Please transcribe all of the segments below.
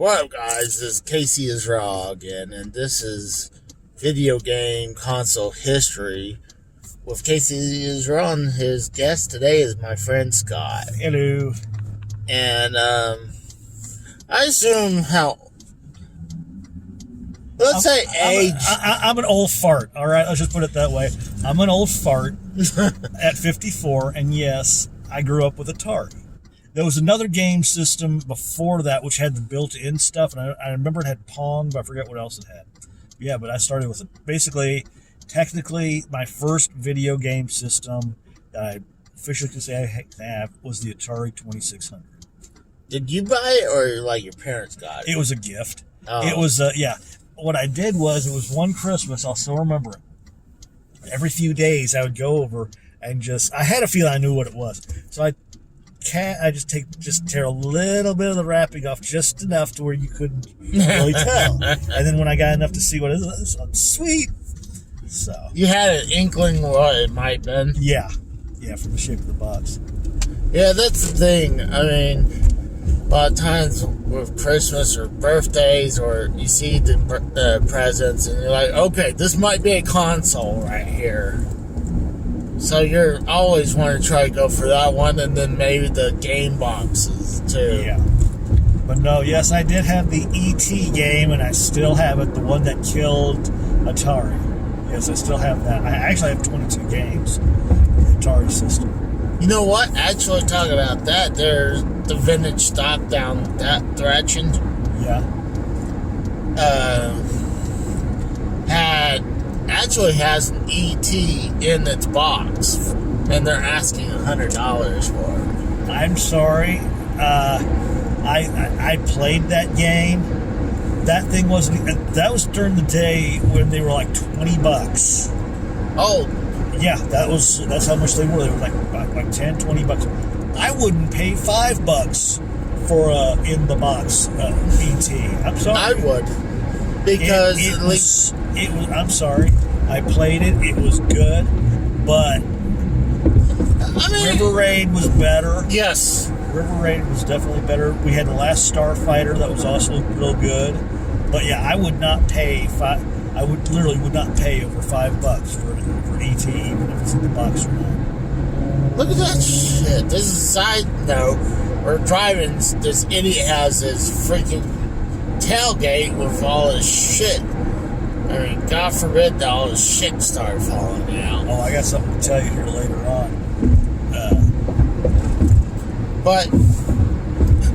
What up, guys? This is Casey is Raw again, and this is video game console history with Casey is Raw, and his guest today is my friend Scott. Hello. And I assume let's say age. I'm an old fart. All right, let's just put it that way. I'm an old fart at 54, and yes, I grew up with Atari. There was another game system before that which had the built-in stuff, and I remember it had Pong, but I forget what else it had. Yeah, but I started with it. Basically, technically, my first video game system that I officially could say I have was the Atari 2600. Did you buy it, or like your parents got it? It was a gift. Oh. It was, yeah. What I did was, it was one Christmas, I'll still remember it. Every few days, I would go over and I had a feeling I knew what it was. So I just tear a little bit of the wrapping off, just enough to where you couldn't really tell. And then when I got enough to see what it is, sweet. So You had an inkling what it might have been? Yeah, from the shape of the box. Yeah, that's the thing. I mean, a lot of times with Christmas or birthdays, or you see the presents, and you're like, okay, this might be a console right here. So you're always want to try to go for that one, and then maybe the game boxes too. Yeah. But no, yes, I did have the E.T. game, and I still have it, the one that killed Atari. Yes, I still have that. I actually have 22 games for the Atari system. You know what? Actually, talking about that, there's the vintage stock down that direction. Yeah. Has an E.T. in its box, and they're asking $100 for it. I'm sorry. I played that game. That thing wasn't. That was during the day when they were like $20. Oh, yeah, that's how much they were. They were like 10, $20. I wouldn't pay $5 for in the box E.T. I'm sorry. I would, because it at least was. I'm sorry. I played it. It was good, but River Raid was better. Yes. River Raid was definitely better. We had the Last Starfighter that was also real good. But yeah, I would not pay I would not pay over $5 for ET, even if it's in the box or not. Look at that shit. This is a side note. We're driving. This idiot has his freaking tailgate with all his shit. I mean, God forbid that all his shit start falling out. Oh, I got something to tell you here later on. But,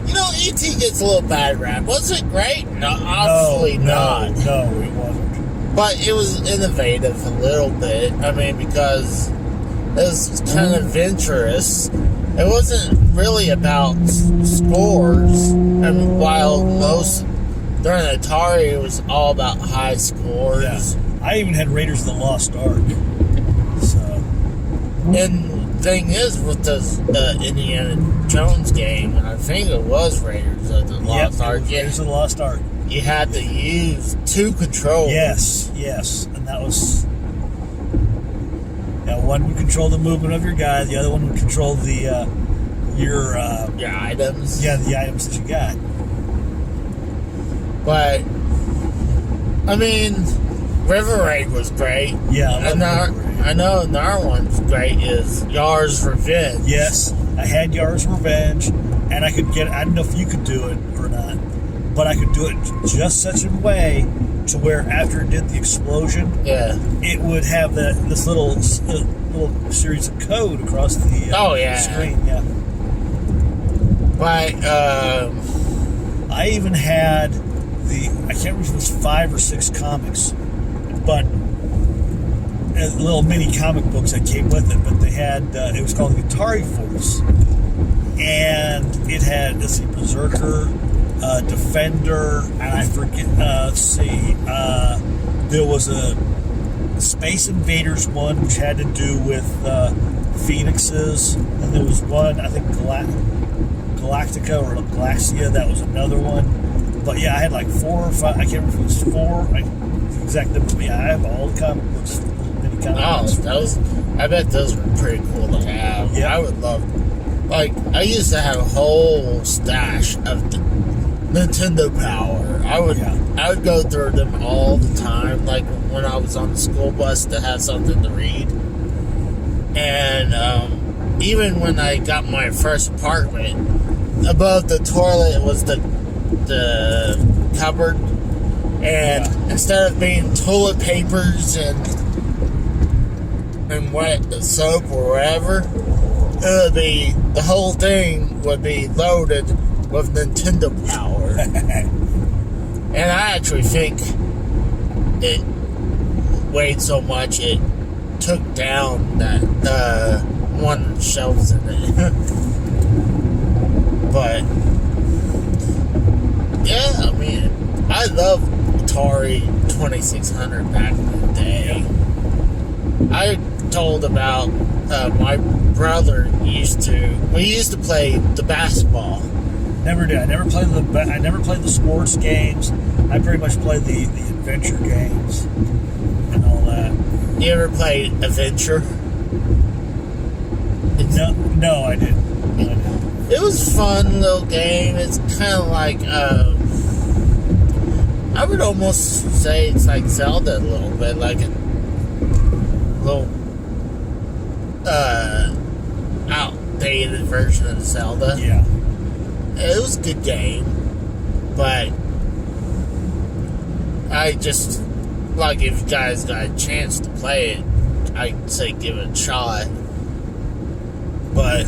you know, E.T. gets a little bad rap. Was it great? No, obviously not. No, it wasn't. But it was innovative a little bit. I mean, because it was kind of adventurous. It wasn't really about scores. I mean, while most during Atari, it was all about high scores. Yeah. I even had Raiders of the Lost Ark. So. And the thing is, with the Indiana Jones game, I think it was Raiders of the Lost Ark. Raiders of the Lost Ark. You had to use two controllers. Yes. And that was... Yeah, one would control the movement of your guy, the other one would control the your items. Yeah, the items that you got. But, I mean, River Raid was great. Yeah, I know another one's great is Yar's Revenge. Yes, I had Yar's Revenge, and I could get it. I don't know if you could do it or not, but I could do it just such a way to where after it did the explosion, it would have this little series of code across the screen. Yeah. But I even had I can't remember if it was 5 or 6 comics, but little mini comic books that came with it. But they had it was called the Atari Force, and it had Berserker, Defender, and I forget. There was a Space Invaders one which had to do with phoenixes, and there was one I think Galactica or Galaxia, that was another one. But yeah, I had like 4 or 5. I can't remember if it was 4. The exact number. But yeah, I have all the comic books. I bet those were pretty cool to have. Yeah, I would love. Like, I used to have a whole stash of Nintendo Power. I would go through them all the time, like when I was on the school bus to have something to read. And even when I got my first apartment, above the toilet was the cupboard, and instead of being toilet papers and wet soap or whatever, it would be, the whole thing would be loaded with Nintendo Power. And I actually think it weighed so much it took down that one of the shelves in it. But yeah, I mean, I love Atari 2600 back in the day. I told about my brother used to play the basketball. Never did. I never played the sports games. I pretty much played the adventure games and all that. You ever played Adventure? No, I didn't. It was a fun little game. It's kind of like I would almost say it's like Zelda a little bit, like a little outdated version of Zelda. Yeah. It was a good game, but I just, like, if you guys got a chance to play it, I'd say give it a shot. But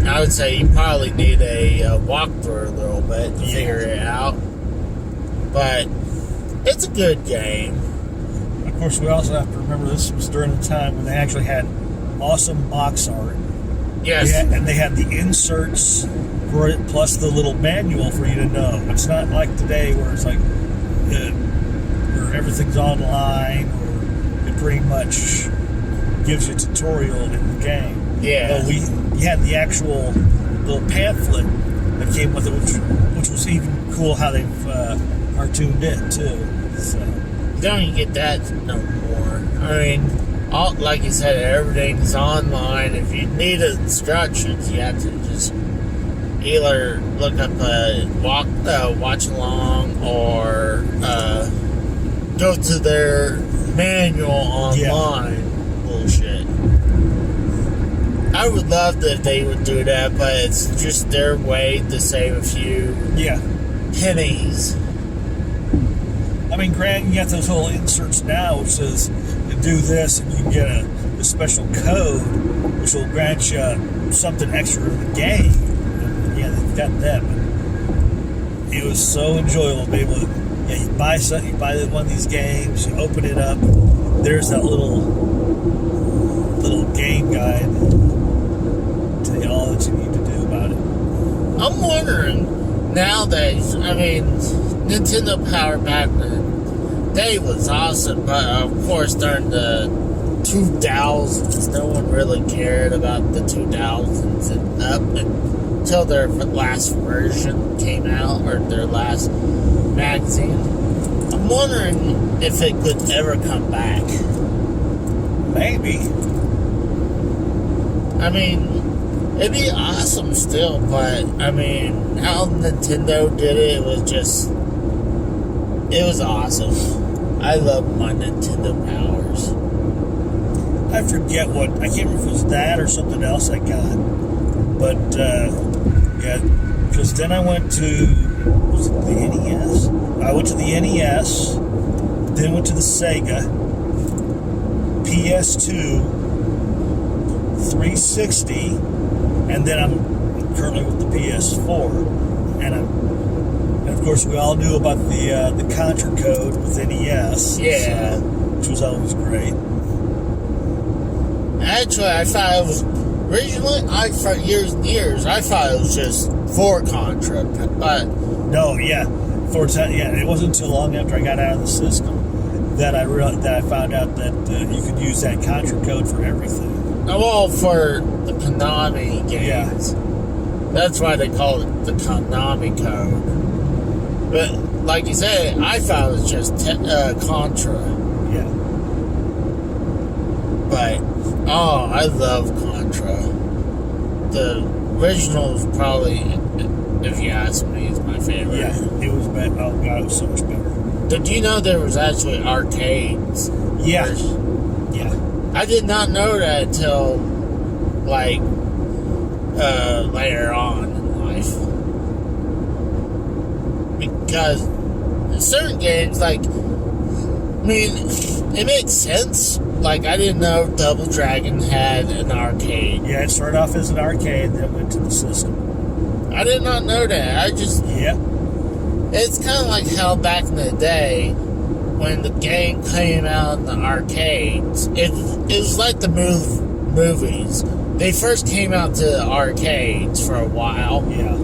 I would say you probably need a walkthrough a little bit to figure it out. But it's a good game. Of course, we also have to remember this was during the time when they actually had awesome box art. Yes. And they had the inserts for it, plus the little manual for you to know. It's not like today where it's like where everything's online, or it pretty much gives you a tutorial in the game. Yeah. But you had the actual little pamphlet that came with it, which was even cool how they've cartooned it too. So Don't you get that no more? I mean, like you said, everything's online. If you need instructions, you have to just either look up a watch along, or go to their manual online. Bullshit. I would love that if they would do that, but it's just their way to save a few pennies. I mean, granted, you got those little inserts now which says you do this and you get a special code which will grant you something extra in the game. And yeah, they've got that. But it was so enjoyable to be able to, you buy something, you buy one of these games, you open it up, there's that little game guide to tell you all that you need to do about it. I'm wondering, nowadays, I mean, Nintendo Power back in the day was awesome, but of course during the 2000s, no one really cared about the 2000s and up until their last version came out, or their last magazine. I'm wondering if it could ever come back. Maybe. I mean, it'd be awesome still, but I mean, how Nintendo did it was awesome. I love my Nintendo Powers. I forget I can't remember if it was that or something else I got. But, yeah, because then I went to, was it the NES? I went to the NES, then went to the Sega, PS2, 360, and then I'm currently with the PS4. And of course, we all knew about the Contra code with NES. Yeah. Which was always great. Actually, I thought it was originally. For years and years, I thought it was just for Contra, but no, yeah, it wasn't until long after I got out of the system that I found out that you could use that Contra code for everything. well, for the Konami games, that's why they call it the Konami code. But like you said, I thought it was just Contra. Yeah. But I love Contra. The original is probably if you ask me, is my favorite. Yeah, it was better. Oh god, it was so much better. Did you know there was actually arcades? Yeah, There's- yeah, I did not know that until like later on in life. Because certain games, like, I mean, it makes sense. Like, I didn't know Double Dragon had an arcade. yeah. It started off as an arcade, then went to the system. I did not know that. I just, Yeah, it's kind of like how back in the day, when the game came out in the arcades, it was like the movies. They first came out to the arcades for a while, yeah.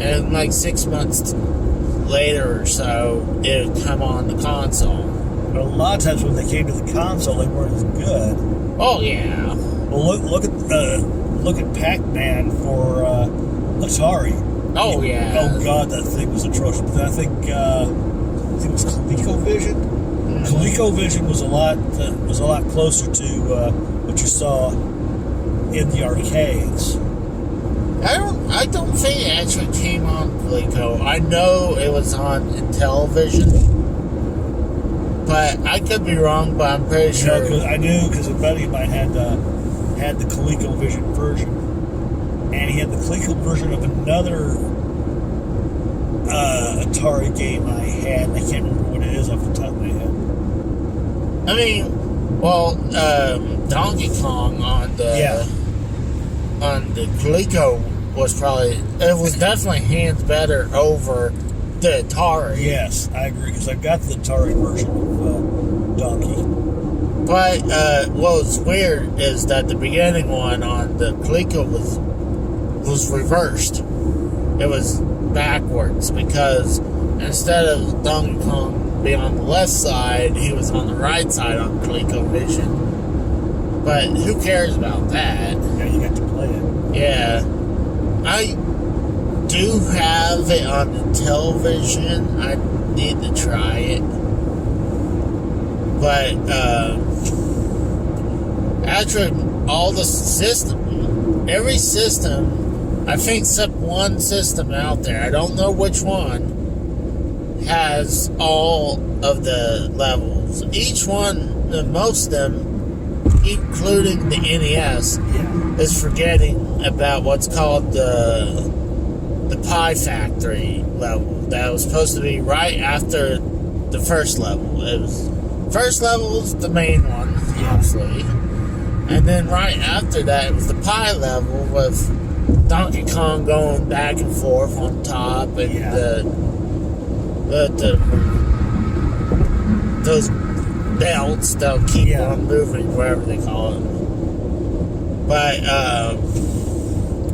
and like 6 months later or so, it would come on the console. But a lot of times when they came to the console, they weren't as good. Oh yeah. Well, look at Pac-Man for Atari. Oh yeah. Oh god, that thing was atrocious. But I think it was ColecoVision. ColecoVision was a lot closer to what you saw in the arcades. I don't think it actually came on Coleco. I know it was on Intellivision, but I could be wrong. But I'm pretty sure. Cause I knew because a buddy of mine had the ColecoVision version, and he had the Coleco version of another Atari game I had. I can't remember what it is off the top of my head. I mean, well, Donkey Kong on the Coleco was definitely hands better over the Atari. Yes, I agree because I've got the Atari version of Donkey. But what's weird is that the beginning one on the Coleco was reversed. It was backwards because instead of Donkey Kong being on the left side, he was on the right side on ColecoVision. But who cares about that? Yeah, you got to play it. Yeah. I do have it on the television. I need to try it. But, actually, all the every system, I think except one system out there, I don't know which one, has all of the levels. Each one, most of them, including the NES, is forgetting about what's called the Pie Factory level. That was supposed to be right after the first level. First level was the main one, obviously. And then right after that, it was the Pie level with Donkey Kong going back and forth on top, and those belts that'll keep on moving, whatever they call it. But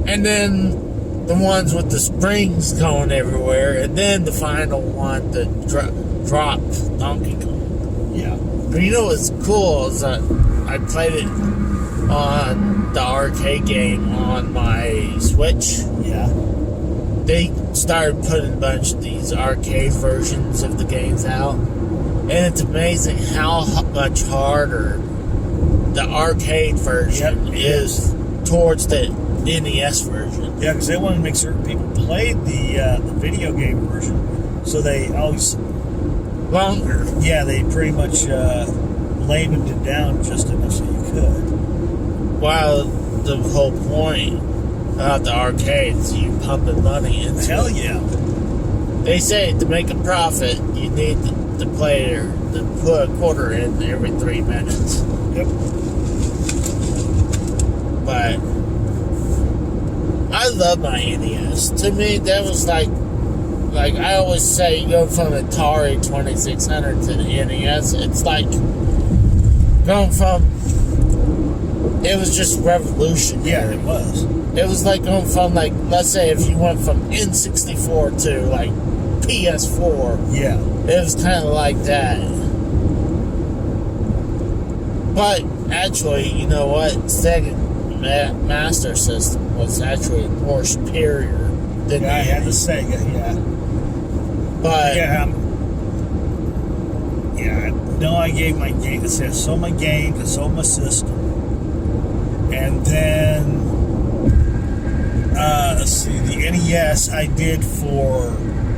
and then the ones with the springs going everywhere, and then the final one that dropped Donkey Kong. Yeah. But you know what's cool is that I played it on the arcade game on my Switch. Yeah. They started putting a bunch of these arcade versions of the games out, and it's amazing how much harder the arcade version is towards the NES version. Yeah, because they wanted to make certain people played the video game version, so they always Longer. Yeah, they pretty much laymaned it down just enough so you could. While the whole point about the arcades, you pumping money into Hell it. yeah. They say to make a profit, you need the player to put a quarter in every 3 minutes. Yep. But I love my NES. To me, that was like I always say, you go from Atari 2600 to the NES, it's like going from, it was just revolutionary. Yeah, it was. It was like going from, like, let's say if you went from N64 to, like, PS4. Yeah. It was kind of like that. But, actually, you know what? Sega Master System was actually more superior than Yeah, I had the Sega, yeah. But, no, I gave my game. It says, sold my games, I sold my system. And then, let's see, the the NES I did for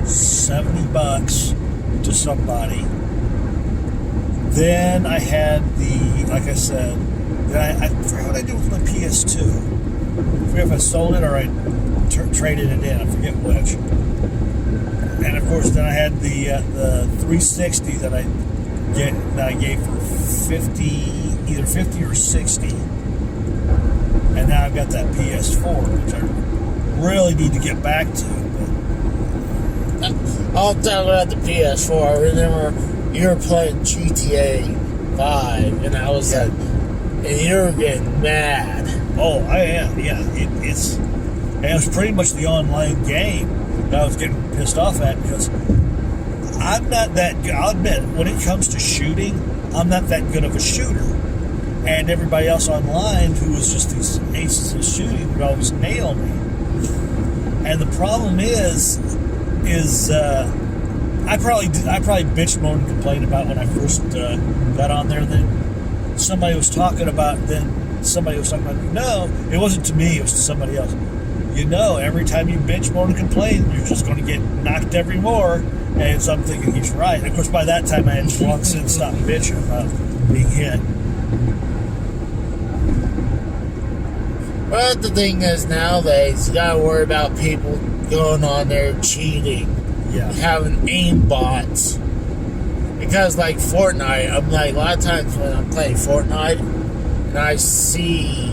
$70 to somebody. Then I had like I said, then I forgot what I did with my PS2. I forget if I sold it or I traded it in. I forget which. And of course, then I had the 360 that I gave for either 50 or 60. And now I've got that PS4, which I really need to get back to. But I'll talk about the PS4. I remember you were playing GTA 5, and I was like, and you were getting mad. oh, I am. Yeah, it was pretty much the online game that I was getting pissed off at because I'm not that good. I'll admit, when it comes to shooting, I'm not that good of a shooter. And everybody else online who was just these aces of shooting would always nail me. And the problem is I probably bitched, moaned, and complained about when I first got on there. Then somebody was talking about. No, it wasn't to me. It was to somebody else. Every time you bitch, moan, and complain, you're just going to get knocked every more. And so I'm thinking he's right. And of course, by that time, I had long since stopped bitching about being hit. But the thing is, nowadays, you gotta worry about people going on there cheating, having aim bots. Because, like Fortnite, I'm like, a lot of times when I'm playing Fortnite, and I see,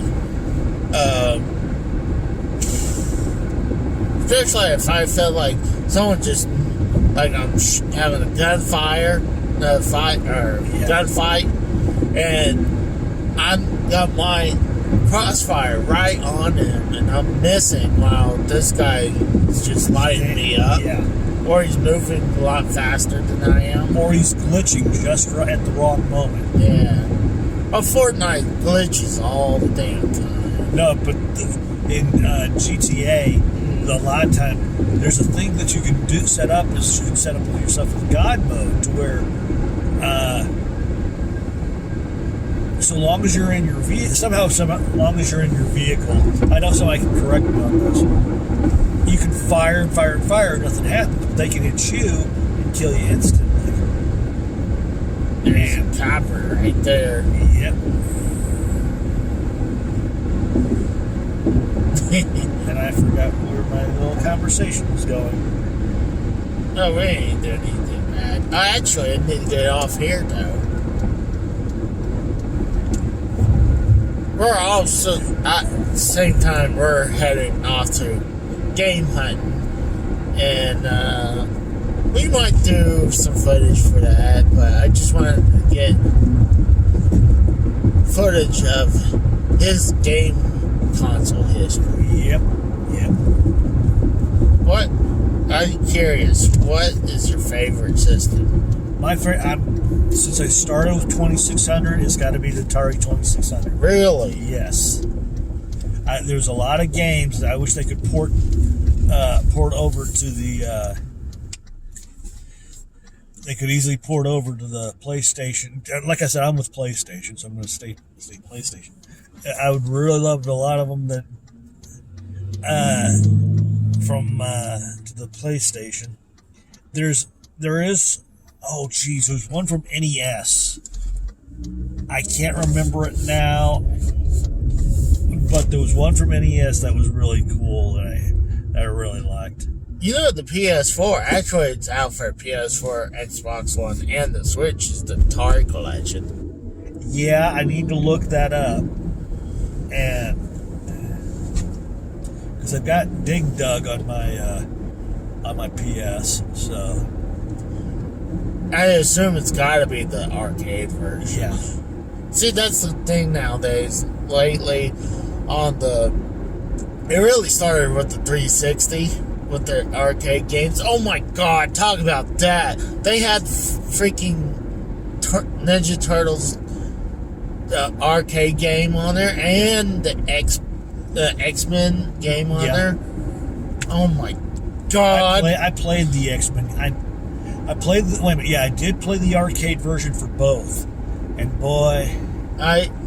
especially if I feel like someone just, like I'm having a gunfight, and I'm got my crossfire right on him, and I'm missing while this guy is just lighting me up. Yeah. Or he's moving a lot faster than I am. Or he's glitching just right at the wrong moment. Yeah. But Fortnite glitches all the damn time. No, but in GTA, a lot of time, there's a thing that you can set up is you can set up with yourself with God mode to where so long as you're in your vehicle, long as you're in your vehicle, I know somebody can correct me on this. You can fire and fire and fire, nothing happens, but they can hit you and kill you instantly. There's a copper right there. Yep. And I forgot where my little conversation was going. No, we ain't doing anything bad. I need to get off here, though. We're also, at the same time, we're heading off to game hunting. And, we might do some footage for that, but I just wanted to get footage of his game console history. Yep. What? I'm curious. What is your favorite system? My favorite, since I started with 2600, it's got to be the Atari 2600. Really? Yes. There's a lot of games that I wish they could port over to the. They could easily port over to the PlayStation. Like I said, I'm with PlayStation, so I'm going to stay PlayStation. I would really love a lot of them that from to the PlayStation. There is. Oh, geez, there's one from NES. I can't remember it now, but there was one from NES that was really cool that I really liked. You know, the PS4, actually, it's out for PS4, Xbox One, and the Switch, is the Atari Collection. Yeah, I need to look that up. And because I've got Dig Dug on my PS, so I assume it's got to be the arcade version. yeah. See, that's the thing nowadays. Lately, it really started with the 360 with their arcade games. Oh my God, talk about that! They had freaking Ninja Turtles arcade game on there, and the X-Men game on there. Oh my God! I played the X-Men. I played the. Wait a minute. Yeah, I did play the arcade version for both, and boy,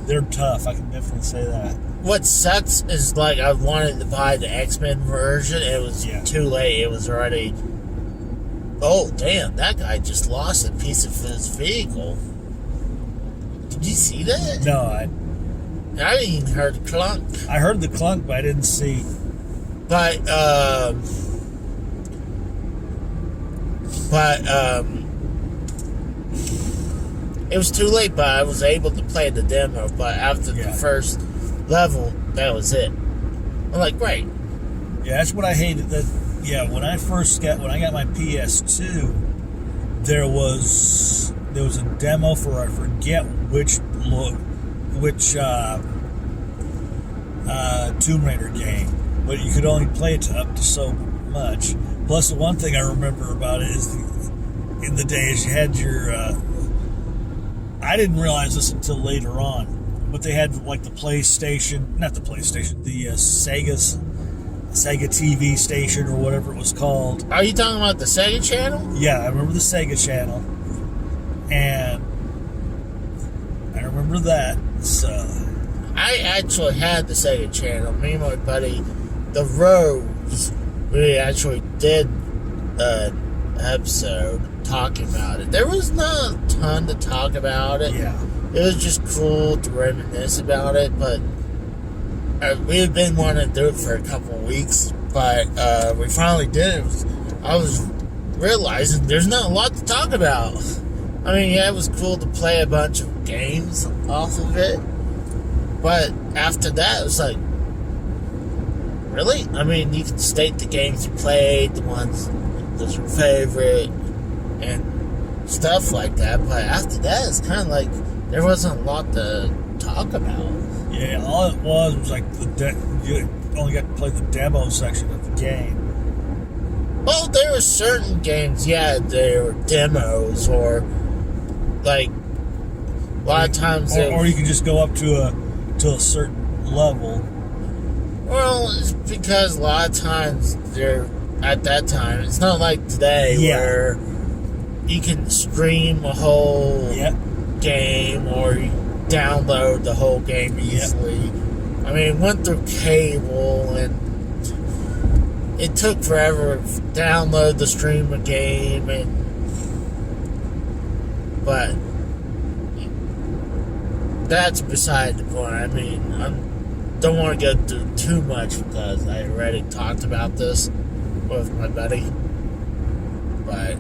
they're tough. I can definitely say that. what sucks is like I wanted to buy the X-Men version. It was too late. It was already. Oh damn! That guy just lost a piece of his vehicle. Did you see that? No, I didn't even hear the clunk. I heard the clunk, but I didn't see. But it was too late. But I was able to play the demo. But after the first level, that was it. I'm like, great. Yeah, that's what I hated. That when I got my PS2, there was a demo for, I forget which Tomb Raider game, but you could only play it up to so much. Plus, the one thing I remember about it is in the days you had your I didn't realize this until later on, but they had like the PlayStation, not the PlayStation, the Sega TV station or whatever it was called. Are you talking about the Sega channel? Yeah, I remember the Sega channel, and I remember that. So I actually had the Sega channel. Me and my buddy, the Rose, we actually did an episode talking about it. There was not a ton to talk about it. Yeah. It was just cool to reminisce about it, but we had been wanting to do it for a couple of weeks, but we finally did it. I was realizing there's not a lot to talk about. I mean, yeah, it was cool to play a bunch of games off of it, but after that, it was like, really? I mean, you can state the games you played, the ones that's your favorite, and stuff like that, but after that, it's kind of like there wasn't a lot to talk about. Yeah, all it was like you only got to play the demo section of the game. Well, there were certain games, there were demos, or like a lot of times, or you could just go up to a certain level. Well, it's because a lot of times at that time, it's not like today where you can stream a whole game or you download the whole game easily. I mean, it went through cable and it took forever to download the stream a game, but that's beside the point. I mean, I don't want to go through too much because I already talked about this with my buddy, but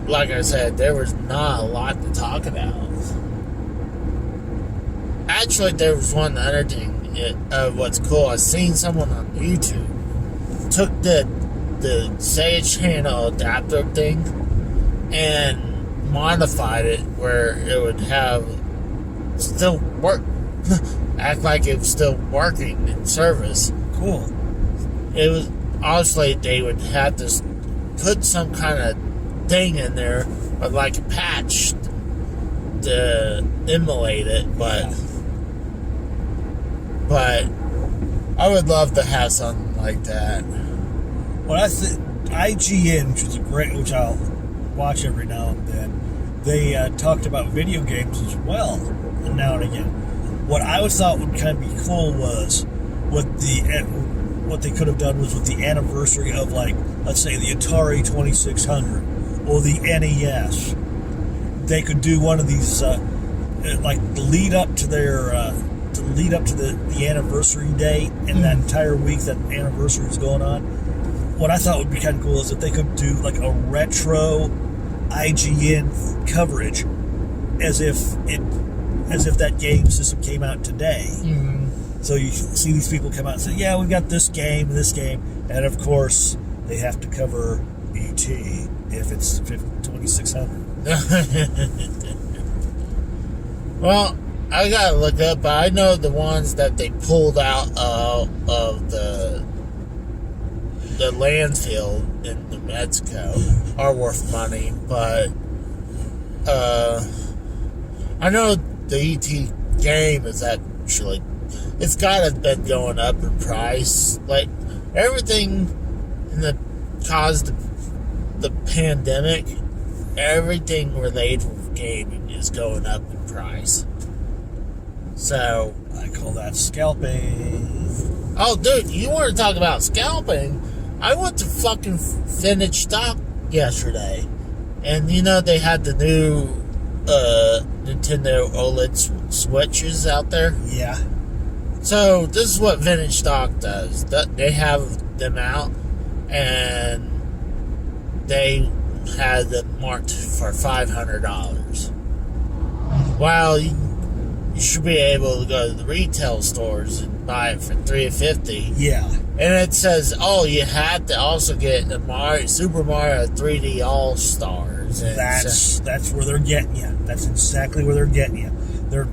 like I said, there was not a lot to talk about. Actually, there was one other thing. What's cool, I seen someone on YouTube took the Sega channel adapter thing and modified it where it would have still work, act like it was still working in service. Cool. It was obviously they would have to put some kind of thing in there, or like a patch to emulate it, but I would love to have something like that. Well, I think IGN, which I'll watch every now and then, they talked about video games as well, now and again. What I thought would kind of be cool was what they could have done was with the anniversary of, like, let's say the Atari 2600 or the NES. They could do one of these, like, lead up to their the anniversary date, and that entire week that anniversary is going on. What I thought would be kind of cool is if they could do like a retro IGN coverage, as if that game system came out today. Mm-hmm. So you see these people come out and say, "Yeah, we've got this game, and of course they have to cover ET if it's 2600." Well, I gotta look up, but I know the ones that they pulled out of the landfill in New Mexico are worth money, but I know the ET game is actually, it's gotta have been going up in price. Like, everything caused the pandemic, everything related with gaming is going up in price. So, I call that scalping. oh, dude, you want to talk about scalping? I went to fucking Vintage Stock yesterday, and they had the new Nintendo OLED Switches out there. Yeah. So this is what Vintage Stock does. They have them out, and they had them marked for $500. Well, you should be able to go to the retail stores and buy it for $350. Yeah. And it says, oh, you had to also get the Super Mario 3D All Stars. That's where they're getting you. That's exactly where they're getting you. They're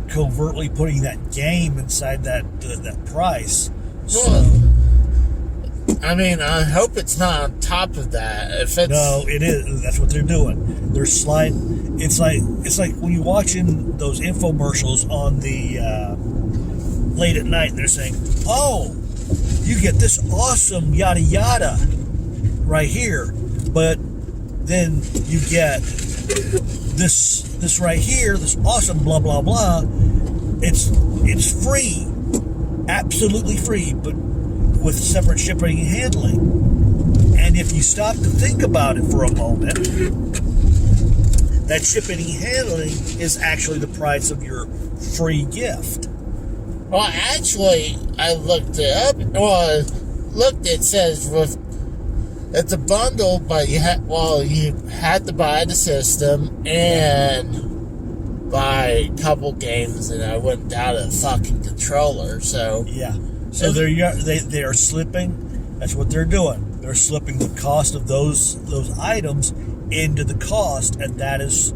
covertly putting that game inside that price. Well, I mean, I hope it's not on top of that. If it's no, it is. That's what they're doing. They're sliding. It's like when you're watching those infomercials on the late at night. They're saying, "Oh, you get this awesome yada yada right here," but then you get this right here, this awesome blah blah blah. It's free, absolutely free, but with separate shipping and handling. And if you stop to think about it for a moment, that shipping and handling is actually the price of your free gift. Well, actually, I looked it up. Well, it says it's a bundle, but you had to buy the system and buy a couple games, and I went down a fucking controller. So yeah, so they are slipping. That's what they're doing. They're slipping the cost of those items into the cost, and that's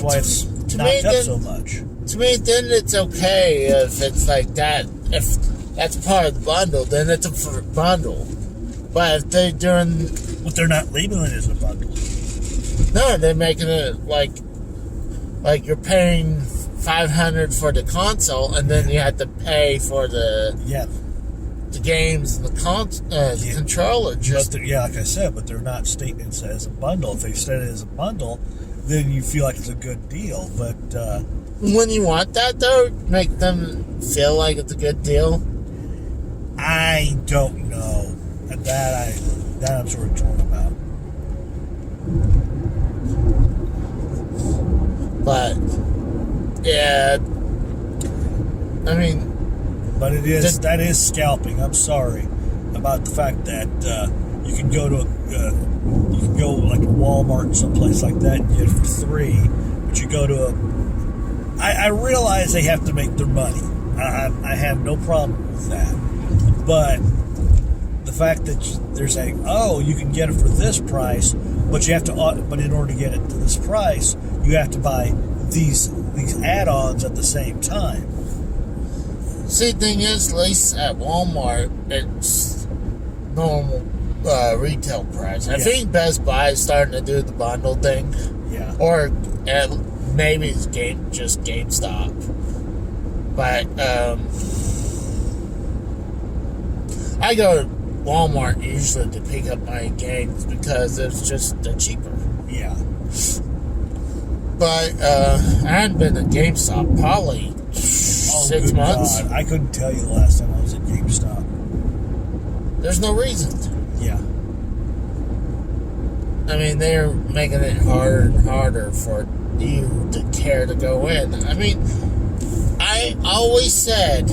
why it's knocked up so much. To me, then it's okay if it's like that. If that's part of the bundle, then it's a bundle. But if they're doing... But they're not labeling it as a bundle. No, they're making it like you're paying $500 for the console, and then you have to pay for the games and the controller. Like I said, but they're not stating it as a bundle. If they said it as a bundle, then you feel like it's a good deal. But when you want that, though, make them feel like it's a good deal. I don't know. That I'm sort of torn about. But yeah, I mean, but that is scalping. I'm sorry about the fact that you can go to like a Walmart or someplace like that and get it for $3, but you go to I realize they have to make their money. I have no problem with that, but the fact that they're saying, oh, you can get it for this price, but in order to get it to this price, you have to buy these add-ons at the same time. See, the thing is, at least at Walmart, it's normal retail price. I think Best Buy is starting to do the bundle thing. Yeah. Or maybe it's just GameStop. But I go to Walmart usually to pick up my games because they're cheaper. Yeah. But I hadn't been to GameStop probably 6 months. God. I couldn't tell you the last time I was at GameStop. There's no reason to. Yeah. I mean, they're making it harder and harder for you to care to go in. I mean, I always said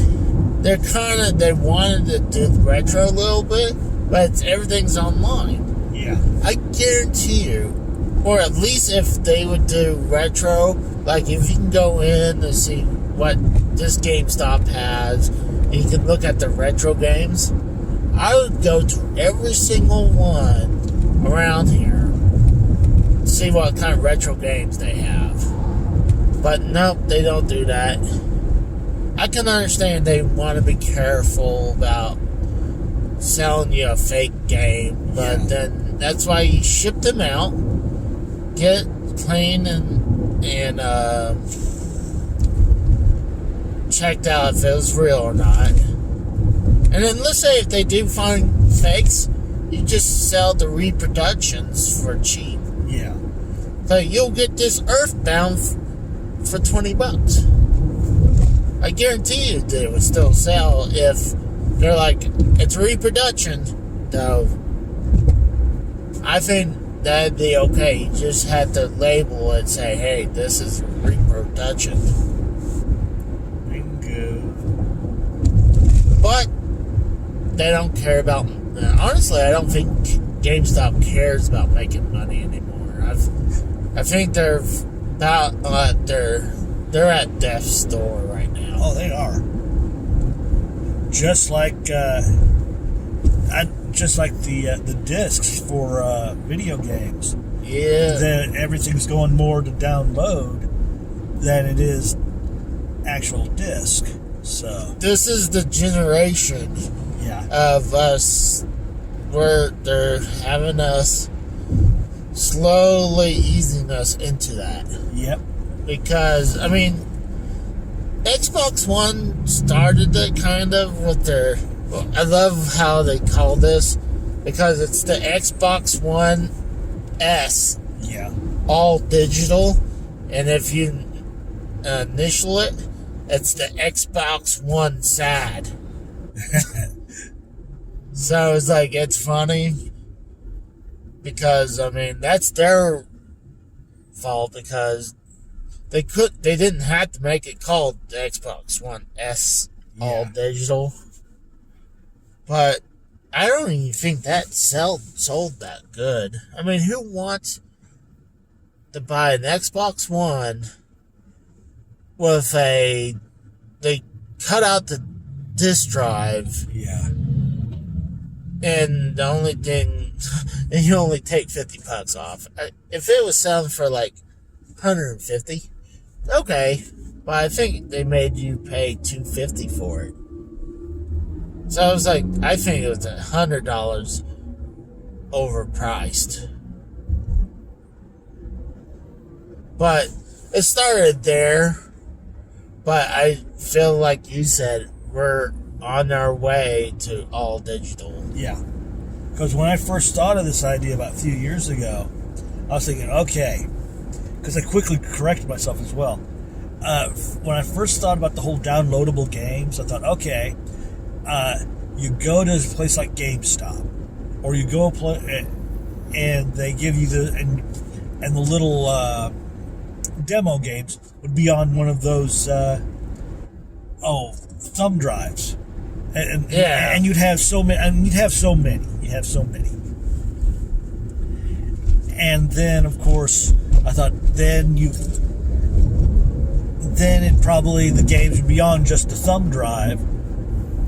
they wanted to do the retro a little bit, but everything's online. Yeah. I guarantee you, or at least if they would do retro, like if you can go in and see what this GameStop has, and you can look at the retro games, I would go to every single one around here, see what kind of retro games they have. But nope, they don't do that. I can understand they want to be careful about selling you a fake game, but then that's why you ship them out, get it clean and checked out if it was real or not. And then let's say if they do find fakes, you just sell the reproductions for cheap. Yeah. So you'll get this Earthbound for $20. I guarantee you they would still sell if they're like, it's reproduction. So I think that'd be okay. You just have to label it and say, hey, this is reproduction. Bingo. But they don't care about. Honestly, I don't think GameStop cares about making money anymore. I think they're about they're at death's door right now. Oh, they are. Just like the discs for video games. Yeah. That everything's going more to download than it is actual disc. So This is the generation yeah, of us where they're having us slowly easing us into that. yep, Because, I mean, Xbox One started it kind of with their. I love how they call this because it's the Xbox One S, yeah, all digital, and if you initial it, it's the Xbox One SAD. So it's like, it's funny because, I mean, that's their fault because they didn't have to make it called the Xbox One S all Yeah. digital. But I don't even think that sold that good. I mean, who wants to buy an Xbox One with they cut out the disk drive yeah. and the only thing, and you only take $50 off. If it was selling for like $150, okay, but I think they made you pay $250 for it. So I was like, I think it was $100 overpriced. But it started there. But I feel like you said we're on our way to all digital. Yeah. Because when I first thought of this idea about a few years ago, I was thinking, okay, because I quickly corrected myself as well. When I first thought about the whole downloadable games, I thought, okay, you go to a place like GameStop, or you go and they give you and the little demo games would be on one of those thumb drives, and Yeah. and you'd have so many, and you'd have so many, and then of course I thought then it probably the games would be on just the thumb drive,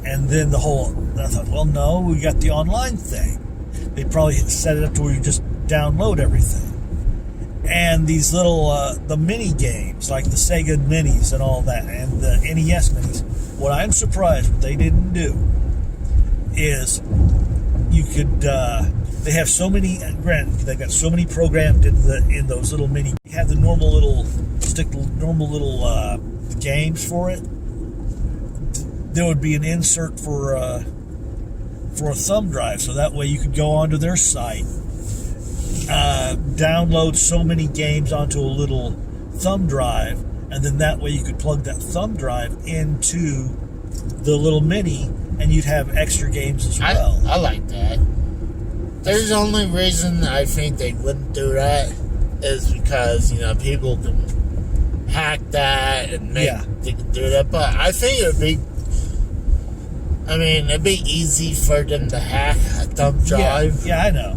and then I thought, well, no, we got the online thing. They'd probably set it up to where you just download everything. And these little, the mini games, like the Sega Minis and all that, and the NES Minis, what I'm surprised what they didn't do is you could, they have so many, granted, they've got so many programmed in those little mini, you have the normal little games for it. There would be an insert for a thumb drive, so that way you could go onto their site, download so many games onto a little thumb drive, and then that way you could plug that thumb drive into the little mini, and you'd have extra games as well. I like that. There's the only reason I think they wouldn't do that is because, people can hack that and they can do that. But I think it'd be easy for them to hack a thumb drive. Yeah, I know.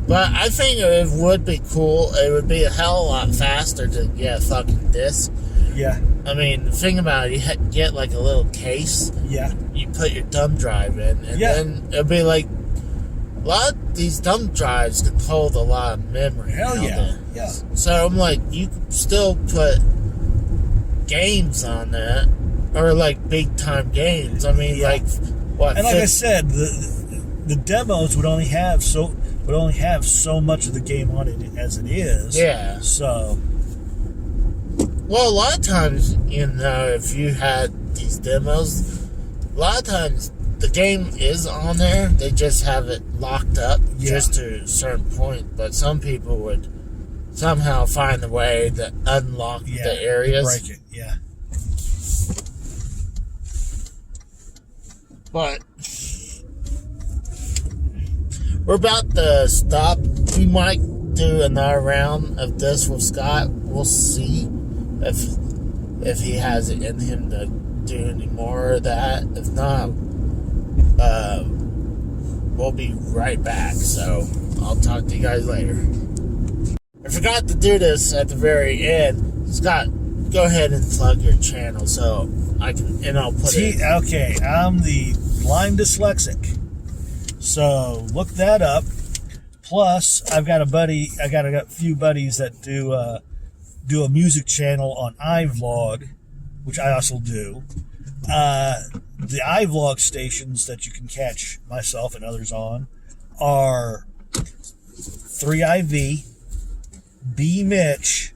But I think it would be cool. It would be a hell of a lot faster to get a fucking disc. Yeah. I mean, think about it. You get like a little case. Yeah. You put your thumb drive in, and then it'll be like a lot of these thumb drives can hold a lot of memory. Hell yeah. Yeah. So I'm like, you can still put games on that, or like big time games. I mean, like what? And like I said, the demos would only have so much of the game on it as it is. Yeah. So. Well, a lot of times, if you had these demos, a lot of times the game is on there. They just have it locked up just to a certain point. But some people would somehow find a way to unlock the areas. Break it, yeah. But we're about to stop. We might do another round of this with Scott. We'll see if he has it in him to do any more of that. If not, we'll be right back. So I'll talk to you guys later. I forgot to do this at the very end. Scott, go ahead and plug your channel so I can, and I'll put it. Okay, I'm the blind dyslexic. So look that up. Plus, I've got a few buddies that do a music channel on iVlog, which I also do. The iVlog stations that you can catch myself and others on are 3IV, B Mitch,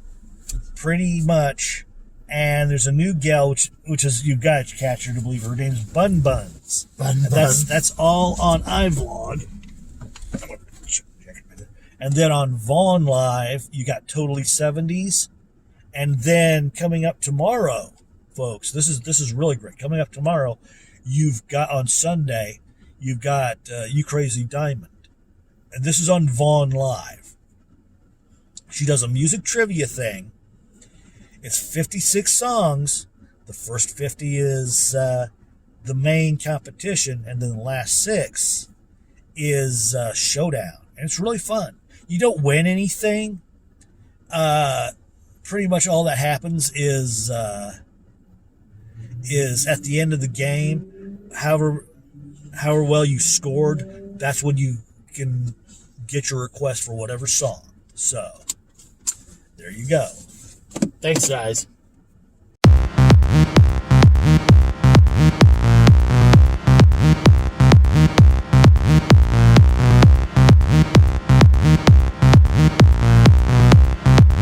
pretty much, and there's a new gal which is, you've got to catch her to believe her name's Bun Buns. That's all on iVlog. And then on Vaughn Live, you got Totally 70s. And then coming up tomorrow, folks, this is really great. Coming up tomorrow, you've got on Sunday, you've got You Crazy Diamond. And this is on Vaughn Live. She does a music trivia thing. It's 56 songs. The first 50 is the main competition, and then the last 6 is Showdown. And it's really fun. You don't win anything. Pretty much all that happens is at the end of the game, however well you scored, that's when you can get your request for whatever song. So there you go. Thanks, guys.